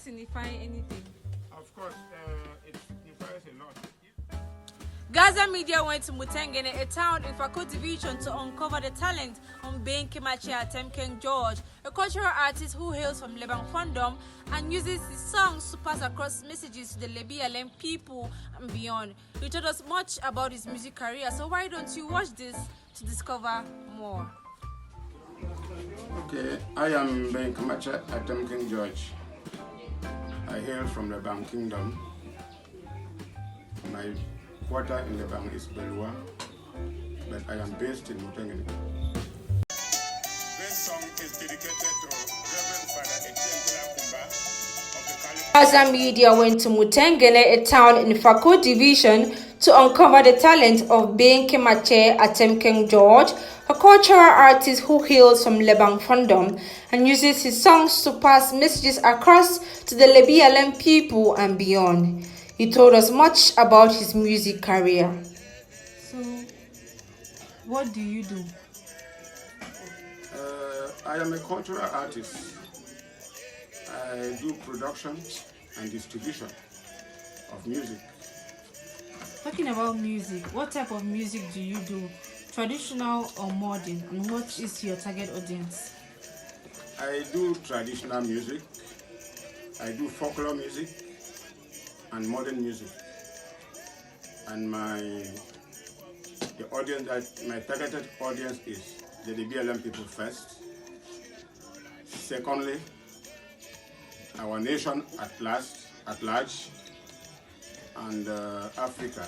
signify anything? Of course, it signifies a lot. GASA media went to Mutengene, a town in Fako division, to uncover the talent of being Kimache King George, a cultural artist who hails from Leban Fandom and uses his songs to pass across messages to the Lebialem people and beyond. He told us much about his music career, so why don't you watch this to discover more? Okay, I am Ben Kimache King George. I hail from the Leban Kingdom. My quarter in Leban is Belua, but I am based in Mutengene. This song is dedicated to Reverend Father Etienne Kumba of the GASA media went to Mutengene, a town in Fako division, to uncover the talent of being Kimache King George, a cultural artist who hails from Leban Fandom and uses his songs to pass messages across to the Lebialem people and beyond. He told us much about his music career. So, what do you do? I am a cultural artist. I do production and distribution of music. Talking about music, what type of music do you do? Traditional or modern? And what is your target audience? I do traditional music. I do folklore music and modern music. And my targeted audience is the Lebialem people first. Secondly, our nation at large, and Africa.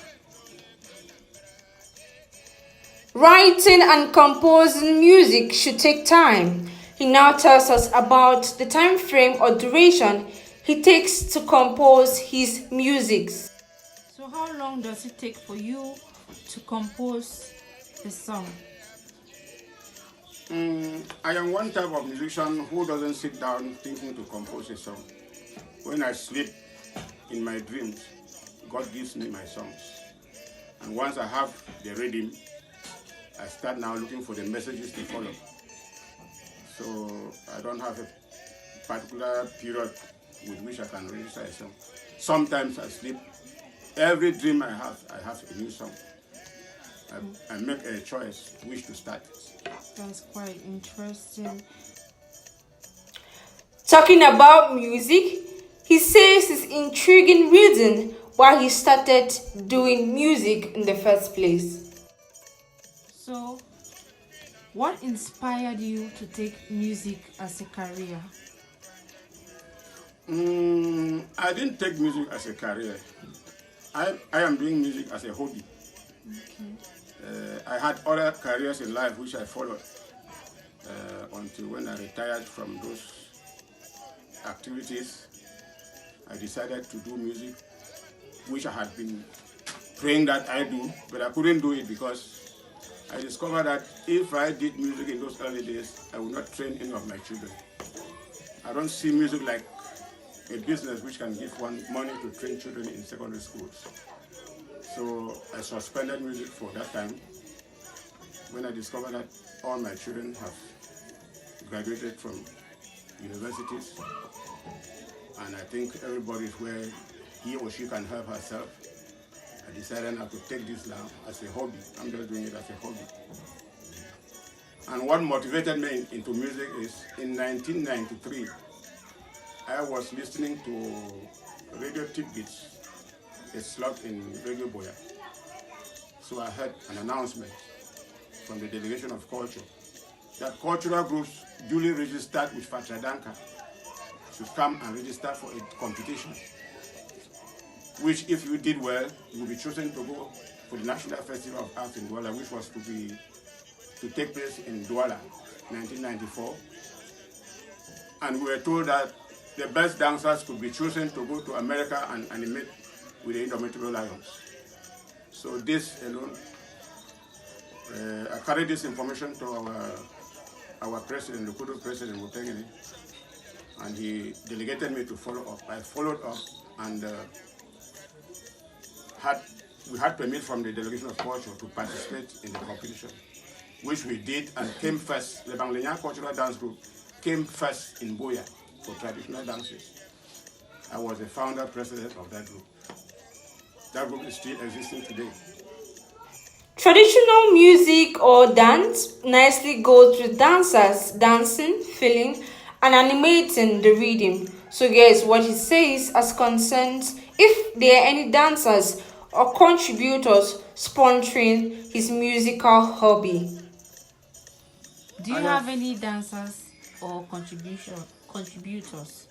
Writing and composing music should take time. He now tells us about the time frame or duration he takes to compose his music. So how long does it take for you to compose a song? I am one type of musician who doesn't sit down thinking to compose a song. When I sleep in my dreams, God gives me my songs. And once I have the rhythm, I start now looking for the messages to follow. So I don't have a particular period with which I can register a song. Sometimes I sleep. Every dream I have a new song. I make a choice which to start. That's quite interesting. Talking about music, he says his intriguing reason why he started doing music in the first place. So, what inspired you to take music as a career? I didn't take music as a career. I am doing music as a hobby. Okay. I had other careers in life which I followed until when I retired from those activities. I decided to do music, which I had been praying that I do, but I couldn't do it because I discovered that if I did music in those early days, I would not train any of my children. I don't see music like a business which can give one money to train children in secondary schools. So I suspended music for that time. When I discovered that all my children have graduated from universities, and I think everybody is where he or she can help herself, I decided I could take this now as a hobby. I'm just doing it as a hobby. And what motivated me into music is in 1993, I was listening to Radio Tidbits, a slot in Radio Boya. So I heard an announcement from the Delegation of Culture that cultural groups duly registered with Fatradanka should come and register for a competition, which if you did well, you will be chosen to go for the National Festival of Arts in Douala, which was to take place in Douala, 1994. And we were told that the best dancers could be chosen to go to America and animate with the Indomitable Lions. So this alone, I carried this information to our president, the Kudu president, Mutengene, and he delegated me to follow up. I followed up and we had permit from the Delegation of Culture to participate in the competition, which we did and came first. The Bangladesh Cultural Dance Group came first in Boya for traditional dances. I was the founder president of that group. That group is still existing today. Traditional music or dance nicely goes with dancers dancing, feeling, and animating the rhythm. So here's what he says as concerns if there are any dancers or contributors sponsoring his musical hobby. Do you have any dancers or contributors?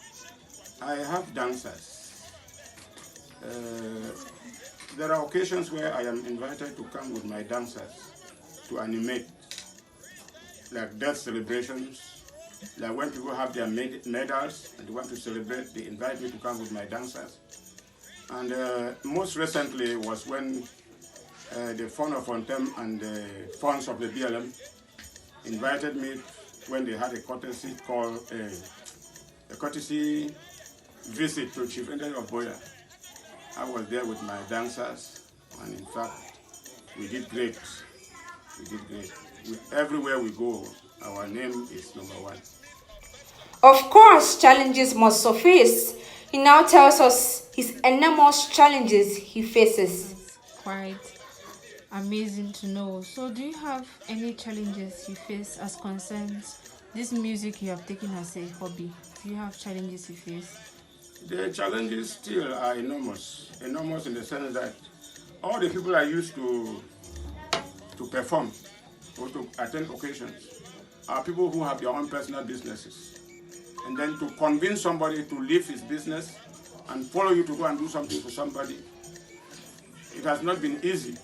I have dancers. There are occasions where I am invited to come with my dancers to animate, like death celebrations, like when people have their medals and they want to celebrate, they invite me to come with my dancers. And most recently was when the Fund of Fontem and the funds of the Lebialem invited me when they had a courtesy call, a courtesy visit to Chief Engineer of Boya. I was there with my dancers, and in fact, we did great. We did great. Everywhere we go, our name is number one. Of course, challenges must surface. He now tells us his enormous challenges he faces. It's quite amazing to know. So, do you have any challenges you face as concerns this music you have taken as a hobby? Do you have challenges you face? The challenges still are enormous. Enormous in the sense that all the people I used to perform or to attend occasions are people who have their own personal businesses. And then to convince somebody to leave his business and follow you to go and do something for somebody, it has not been easy.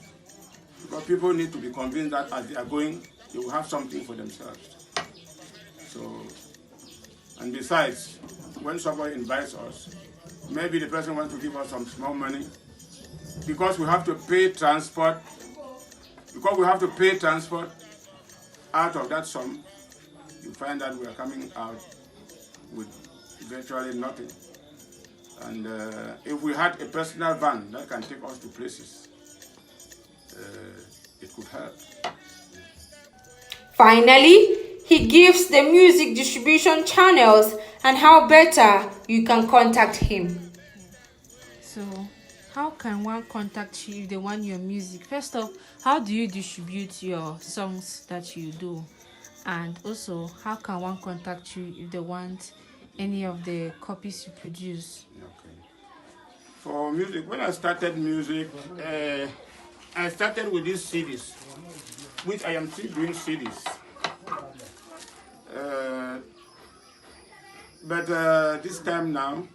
Because people need to be convinced that as they are going, they will have something for themselves. So, and besides, when somebody invites us, maybe the person wants to give us some small money, because we have to pay transport, out of that sum, you find that we are coming out with virtually nothing. And if we had a personal van that can take us to places, it could help. Finally, he gives the music distribution channels and how better you can contact him. So, how can one contact you if they want your music? First off, how do you distribute your songs that you do? And also, how can one contact you if they want any of the copies you produce? Okay. For music, when I started music, I started with these CDs, which I am still doing CDs. But this time now,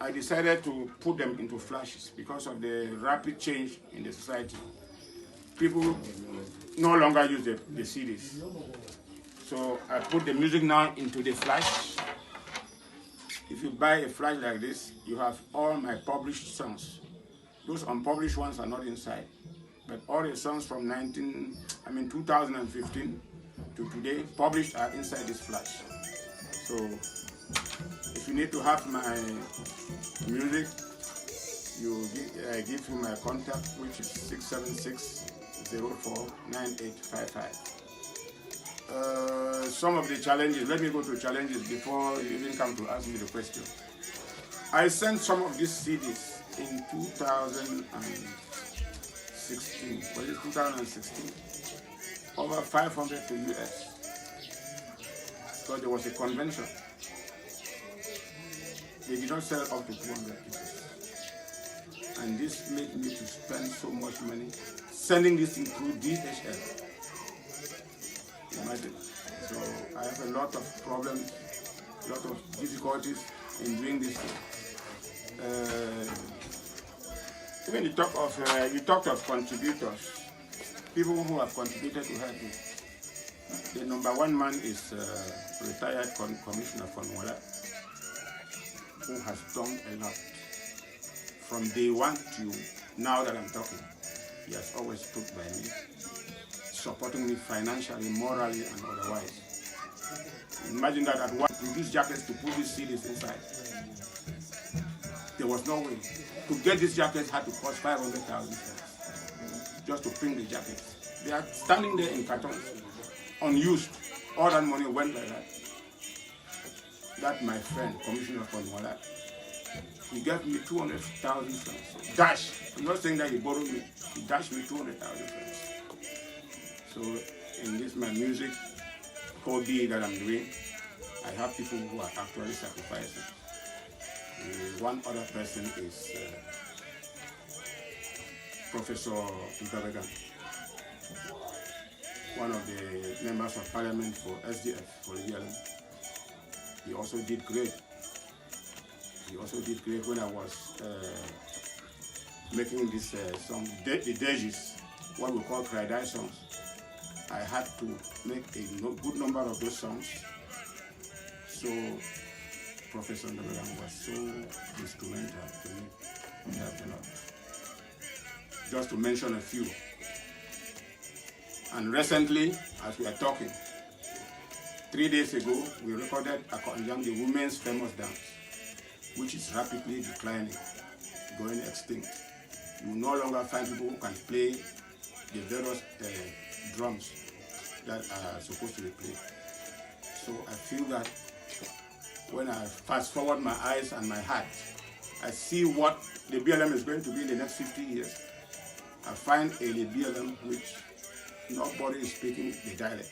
I decided to put them into flashes because of the rapid change in the society. People no longer use the CDs. So I put the music now into the flash. If you buy a flash like this, you have all my published songs. Those unpublished ones are not inside. But all the songs from 2015 to today, published, are inside this flash. So if you need to have my music, I give you my contact, which is 676-04-9855. Some of the challenges, let me go to challenges before you even come to ask me the question. I sent some of these CDs in 2016. Was it 2016? Over 500 to US. Because there was a convention. They did not sell up to 200 pieces. And this made me to spend so much money sending this through DHL. Imagine. So I have a lot of problems, a lot of difficulties in doing this thing. Even you talked of contributors, people who have contributed to help me. The number one man is retired Commissioner von Walla, who has done a lot. From day one to now that I'm talking, he has always stood by me, supporting me financially, morally, and otherwise. Imagine that at one produce jackets to put these CDs inside. There was no way. To get these jackets had to cost 500,000 just to print the jackets. They are standing there in cartons, unused. All that money went like that. That, my friend, Commissioner von Walla, He gave me 200,000 francs. Dash. I'm not saying that he borrowed me. He dashed me 200,000 francs. So in this my music hobby that I'm doing, I have people who are actually sacrificing. One other person is Professor Lebialem, one of the members of parliament for SDF, for Lebialem. He also did great. He also did great when I was making this song, the Dages, what we call Cry Die songs. I had to make a good number of those songs. So Professor Lebialem was so instrumental to me. He helped a lot. Just to mention a few. And recently, as we are talking, 3 days ago, we recorded Akonjam, the women's famous dance, which is rapidly declining, going extinct. You no longer find people who can play the various drums that are supposed to be played. So I feel that when I fast forward my eyes and my heart, I see what Lebialem is going to be in the next 50 years. I find a Lebialem which nobody is speaking the dialect.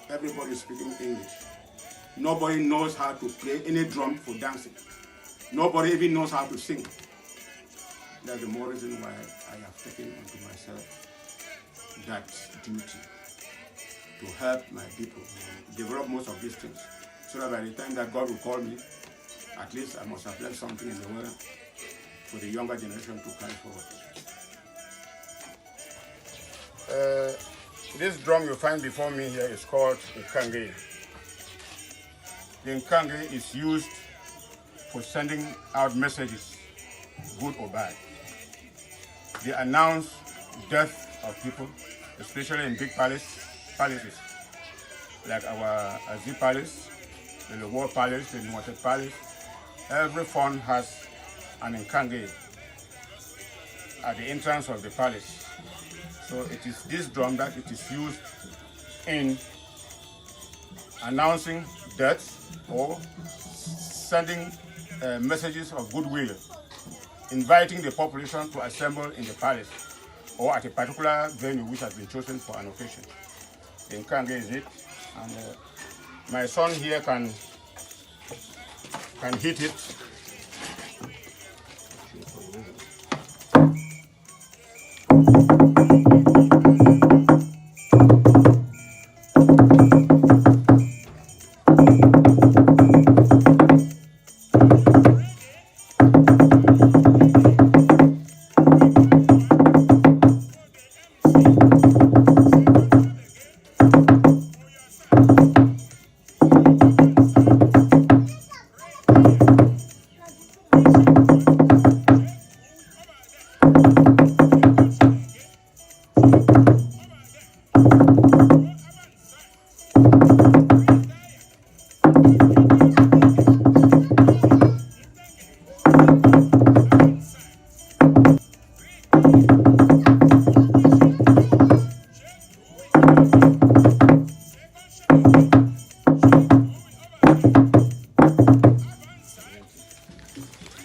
Everybody is speaking English. Nobody knows how to play any drum for dancing. Nobody even knows how to sing. That's the more reason why I have taken onto myself that duty to help my people develop most of these things, so that by the time that God will call me, at least I must have left something in the world for the younger generation to carry forward. This drum you find before me here is called the Kangri. The Kangri is used for sending out messages, good or bad. They announce death of people, especially in big palaces, like our Azi Palace, the Lewar Palace, the Motet Palace. Every fund has an Kangri at the entrance of the palace. So it is this drum that it is used in announcing death or sending messages of goodwill, inviting the population to assemble in the palace or at a particular venue which has been chosen for an occasion. The Kangri is it, and my son here can hit it.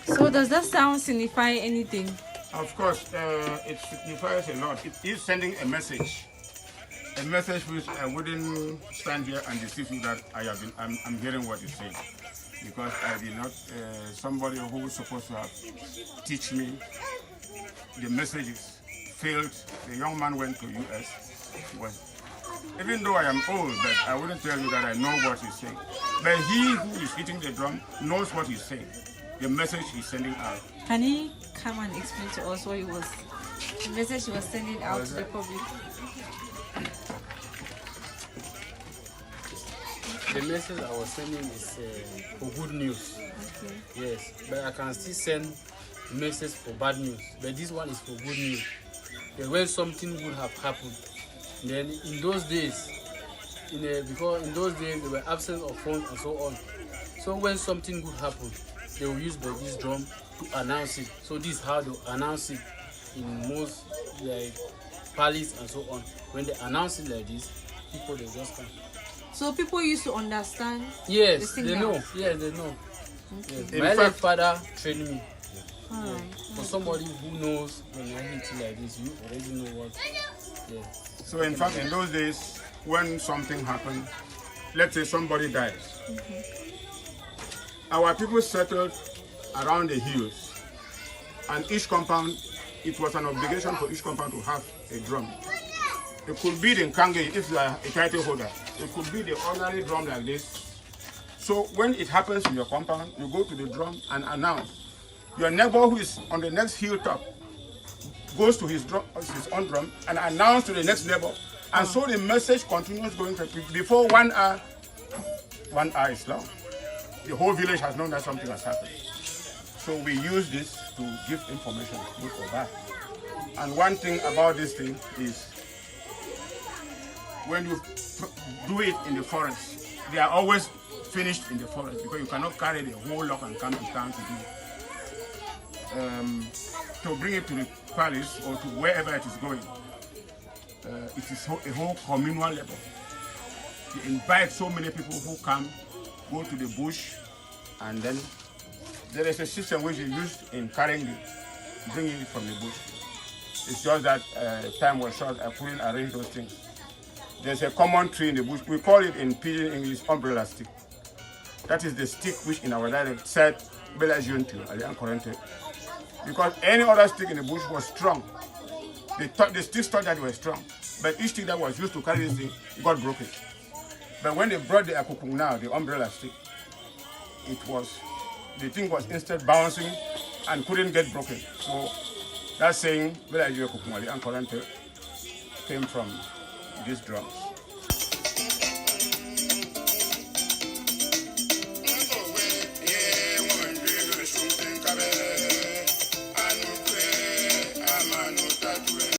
So does that sound signify anything? Of course, it signifies a lot. It is sending a message which I wouldn't stand here and deceive you that I'm hearing what you say, because I did not. Somebody who was supposed to have teach me the messages failed. The young man went to US. Even though I am old, but I wouldn't tell you that I know what he's saying. But he who is hitting the drum knows what he's saying. The message he's sending out. Can he come and explain to us what the message he was sending out to the public? The message I was sending is for good news. Okay. Yes, but I can still send message for bad news. But this one is for good news. When something good have happened, then in those days, because in those days there were absence of phones and so on. So when something good happened, they will use this drum to announce it. So this is how they announce it in most like palace and so on. When they announce it like this, people they just come. So people used to understand. Yes, the they know. Yes, they know. Yes. In My late fact, father trained me. Alright. For somebody who knows when anything like this, you already know what. Yeah. so in fact, in those days, when something happened, let's say somebody dies, our people settled around the hills, and each compound, it was an obligation for each compound to have a drum. It could be the Kangri if you are a title holder. It could be the ordinary drum like this. So when it happens in your compound, you go to the drum and announce. Your neighbor who is on the next hilltop goes to his own drum and announce to the next neighbor. And so the message continues going to people. Before 1 hour, 1 hour is long. The whole village has known that something has happened. So we use this to give information, good or bad. And one thing about this thing is when you do it in the forest, they are always finished in the forest because you cannot carry the whole log and come to town to do it. To bring it to the palace or to wherever it is going. It is a whole communal level. You invite so many people who come, go to the bush, and then there is a system which is used in carrying it, bringing it from the bush. It's just that time was short, I couldn't arrange those things. There's a common tree in the bush. We call it in pidgin English umbrella stick. That is the stick which in our dialect said Lebialem, because any other stick in the bush was strong. The sticks thought that were strong, but each stick that was used to carry this thing got broken. But when they brought the akukung now, the umbrella stick, the thing was instead bouncing and couldn't get broken. So that saying came from these drums.